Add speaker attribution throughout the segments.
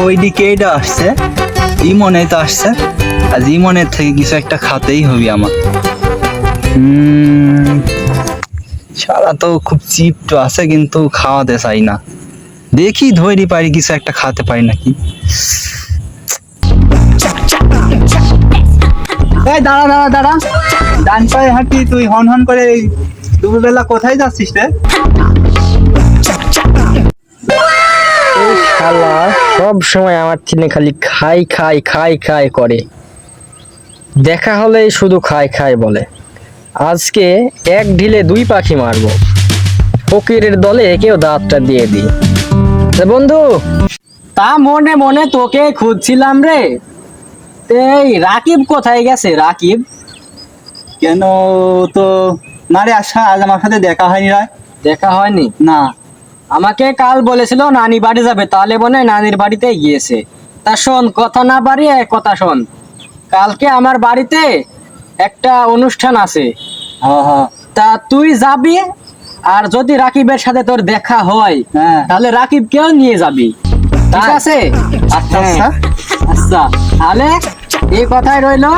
Speaker 1: ওইদিকে এটা আসছে, ইমনে তো আসছে, আর ইমনের থেকে কিছু একটা খাতেই হবে আমার। শালা তো খুব চিপ তো আছে, কিন্তু খাওয়াতে চাই না। দেখি ধরি পারি কিছু একটা খাতে পারি নাকি। এই দাঁড়া দাঁড়া দাঁড়া, ডান পায়ে হাঁটি, তুই হন হন করে দুপুরবেলা কোথায় যাচ্ছিস রে?
Speaker 2: শালা সব সময় আমার চিনে খালি খাই খাই খাই খাই করে, দেখা হলে শুধু খাই খাই বলে। আজকে এক ঢিলে দুই পাখি মারবো, ফকিরের দলে একেও দাঁতটা দিয়ে দিই। বন্ধু, তা মনে মনে তোকে খুঁজছিলাম রে। এই রাকিব কোথায় গেছে? রাকিব
Speaker 1: কেন তো না রে, আজ আমার সাথে দেখা হয়নি রে।
Speaker 2: দেখা হয়নি?
Speaker 1: না,
Speaker 2: আমাকে কাল বলেছিল নানি বাড়ি যাবে, তাহলে মনে হয় নানির বাড়িতে গিয়েছে। তা শোন, কথা না বাড়িয়ে কথা শোন, কালকে আমার বাড়িতে একটা অনুষ্ঠান আছে। তা তুই যাবি, আর যদি রাকিবের সাথে তোর দেখা হয় তাহলে রাকিবকেও নিয়ে যাবি, ঠিক আছে?
Speaker 1: আচ্ছা আচ্ছা
Speaker 2: আচ্ছা, তাহলে এই কথাই রইলো।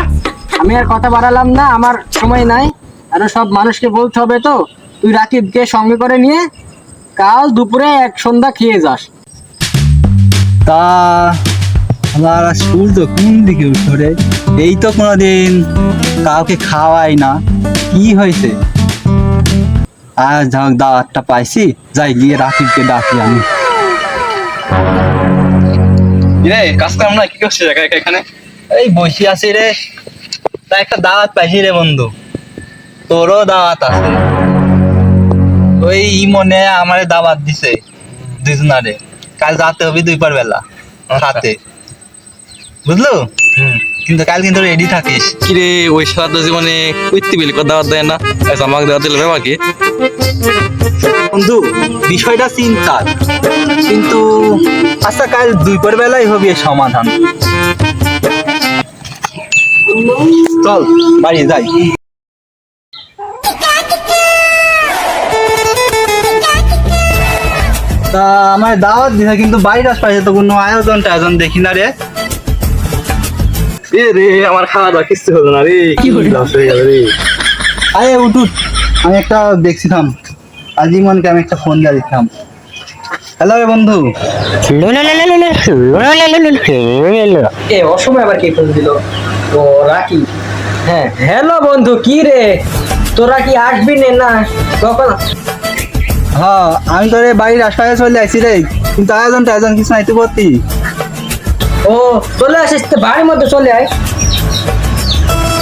Speaker 2: আমি আর কথা বাড়ালাম না, আমার সময় নাই, আরো সব মানুষকে বলতে হবে। তো তুই রাকিবকে সঙ্গে করে নিয়ে কাল দুপুরে এক সন্ধ্যা খেয়ে যাস।
Speaker 1: তা আমার সূর্য কোন দিকে উঠো রে? এই তো কোনোদিন কাউকে খাওয়াই না, কি হয়েছে? আজ যাক দাওয়াতটা পাইছি, যাই গিয়ে রাকিবকে ডাকি আমি। রে কাজ কাম না, কি করছিস এখানে? এই বসে আছি রে। তা একটা দাওয়াত পাইছি রে বন্ধু, তোরও দাওয়াত আছে। ওই মনে আমারে দাওয়াত দিছে দুজনারে, কাল যাতে হবে দুইবার বেলা রাতে, বুঝলো? কিন্তু কাল কিন্তু রেডি থাকিস।
Speaker 3: কিরে ওই সারা তো জীবনে কইতে বিল দাওয়াত দেয় না, আমাকে দেওয়া দিলে আমাকে।
Speaker 1: বন্ধু বিষয়টা চিন্তার, কিন্তু আচ্ছা কাল দুইবার বেলাই হবে এর সমাধান। চল বাড়ি যাই। তা আমার দাওয়াত দিছে, কিন্তু বাইরে আসপাশে তো কোনো আয়োজন দেখি না রে।
Speaker 3: এ রে আমার খাওয়া দাওয়া কিচ্ছু হলো না রে, কি হয়ে গেল রে?
Speaker 1: আরে উঠুট, আমি একটা দেখছিলাম আজিমনকে, আমি একটা ফোন দিয়ে দিতাম। হ্যালো রে বন্ধু।
Speaker 2: এ অসময় আবার কে ফোন দিল? ও রাকিব। হ্যাঁ, হ্যালো বন্ধু, কি রে তোরা কি আসবি না? কখন?
Speaker 1: হ্যাঁ আমি তো রে বাড়ির আশপাশে চলে আসছি রে, কিন্তু আয়োজন কিছু নাই, তুই করতি?
Speaker 2: ও চলে আসিস তো, বাড়ির মধ্যে চলে আয়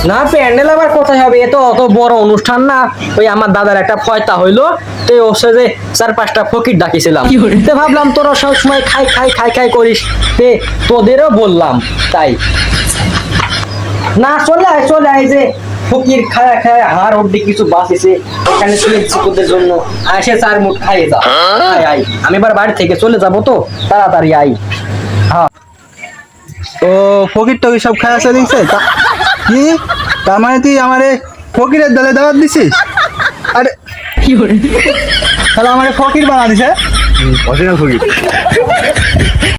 Speaker 2: না। প্যান্ডেল আবার কোথায় হবে? এ তো অত বড় অনুষ্ঠান না। ওই আমার দাদার একটা ফয়তা হইলো, তো ওসে যে 4-5টা ফকির ডাকিছিলাম, তো ভাবলাম তোরা সবসময় খাই খাই খাই খাই করিস, তে তোদেরও বললাম তাই। না চলে আয় যে ফকির খায় খায় হাড় অব্দি কিছু বাঁচিছে, এখানে চলেছি তোদের জন্য। আসে 4 মুঠ খাইয়ে যা। আয় আমি এবার বাড়ি থেকে চলে যাব, তো তাড়াতাড়ি আই। হ্যাঁ,
Speaker 1: তো ফকির টকির সব খাওয়া চলে গেছে? কি তার মানে তুই আমারে ফকিরের দলে দাওয়াত দিছিস? আরে তাহলে আমারে ফকির বানা দিছে?
Speaker 3: অরিজিনাল ফকির।